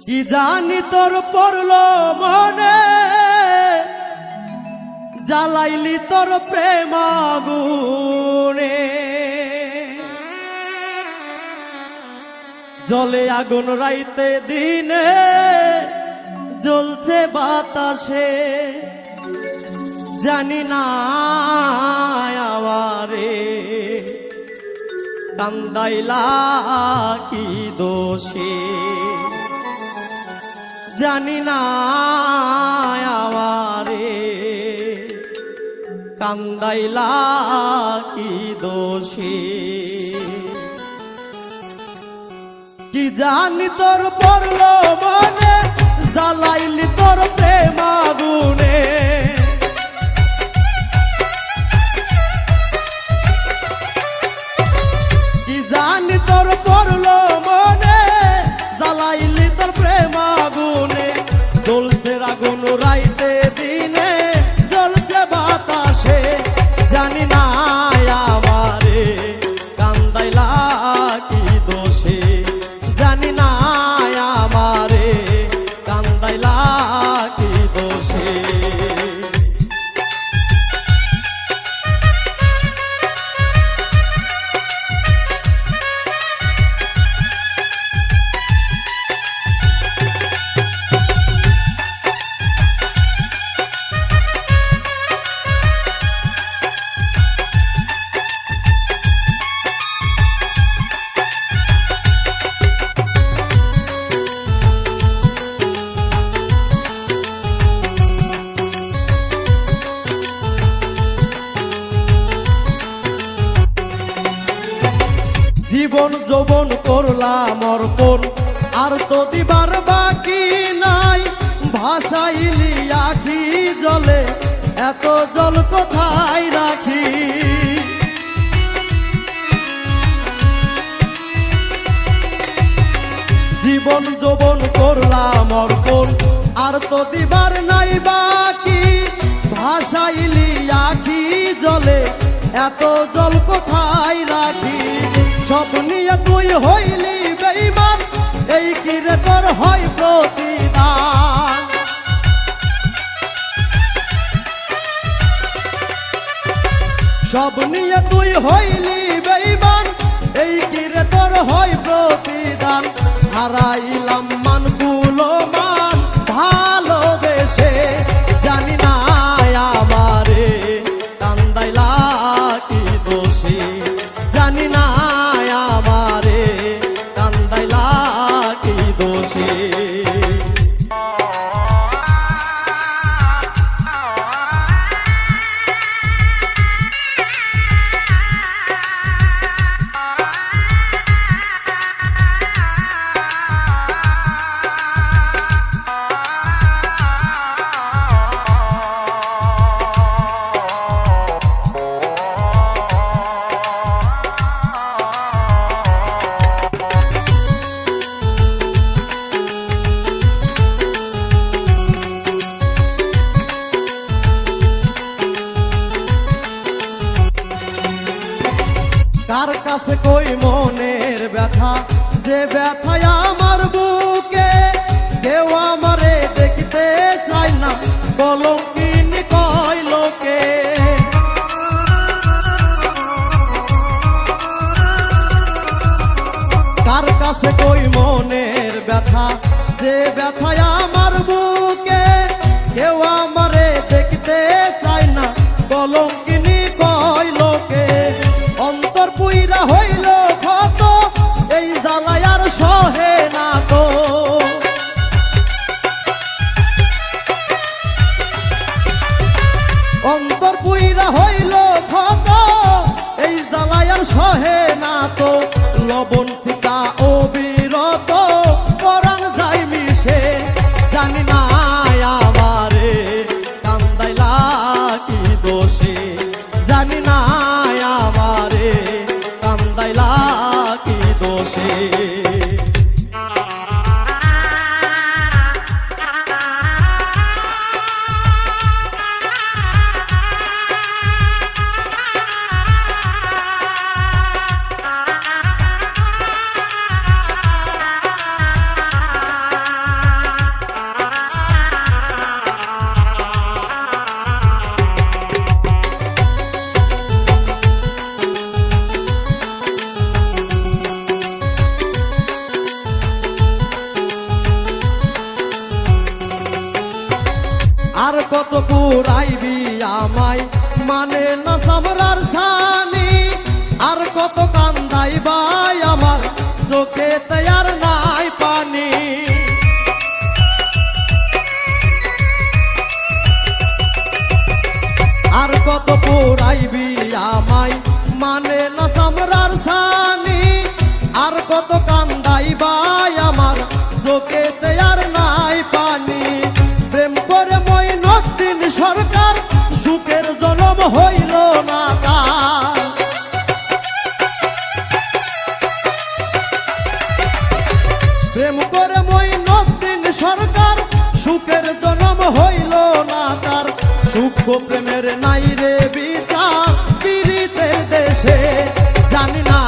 কি জানি তোর পড়লো মনে, জ্বালাইলি তোর প্রেম আগুনে। জলে আগুন রাইতে দিনে, জ্বলছে বাতাসে। জানি না আমারে কান্দাইলা কি দোষে। জানি না আমারে কান্দাইলা কি দোষে। কি জানি তোর পড়লো মনে, জ্বালাইলি তোর প্রেম আগুনে। কি জানি তোর পড়লো মনে, জ্বালাইলি তোর প্রেম আগুনে। জ্বলছে আগুন রাইতে দিনে, জ্বলছে বাতাসে। জানি না আমারে কান্দাইলা কি দোষে। জানি না আমারে কান্দাইলা কি দোষে। জীবন যৌবন করলাম অর্পণ, আর তো দিবার বাকি নাই। ভাসাইলি আখি জলে, এত জল কোথায় রাখি। জীবন যৌবন করলাম অর্পণ, আর তো দিবার নাই বাকি। ভাসাইলি আখি জলে, এত জল কোথায় রাখি। সব নিয়ে তুই হইলি বেঈমান, এই কি রে তোর হয় প্রতিদান। সব নিয়ে তুই হইলি বেঈমান, এই কি রে তোর হয় প্রতিদান। হারাইলাম মানগুলো মান ভালোবেসে। জানি না আমারে কান্দাইলা কি দোষে। জানি না আমারে কান্দাইলা কি দোষে। কার কাছে কই মনের ব্যথা, যে ব্যথায় আমার বুকে। কেউ আমারে দেখতে চায় না, কলঙ্কিনী কয় লোকে। কার কাছে কই মনের ব্যথা, যে ব্যথায় আমার বুকে। কেউ আমারে দেখতে চায় না, কলঙ্কিনী কয় লোকে। অন্তর পুইরা হইল ক্ষত, এই জ্বালায় আর সহে না তো। অন্তর পুইরা হইল ক্ষত, এই জ্বালায় আর সহে না তো। লবণ ফিকা অবিরত পরাণ যায় মিশে। জানি না কত পুরাইবি আমায় মানে না সামরার সানি, আর কত কান্দাইবাই আমার চোখে তৈয়ার নাই পানি। আর কত পুরাইবি আমায় মানে না সামরার সানি, আর কত কান্দাইবাই আমার চোখে তৈয়ার নাই পানি। প্রেম করে মঈনুদ্দিন সরকার সুখের জনম হইল না তার। প্রেম করে মঈনুদ্দিন সরকার সুখের জনম হইল না তার। সূক্ষ্ম প্রেমের নাই রে বিচার পীড়িতের দেশে, জানি না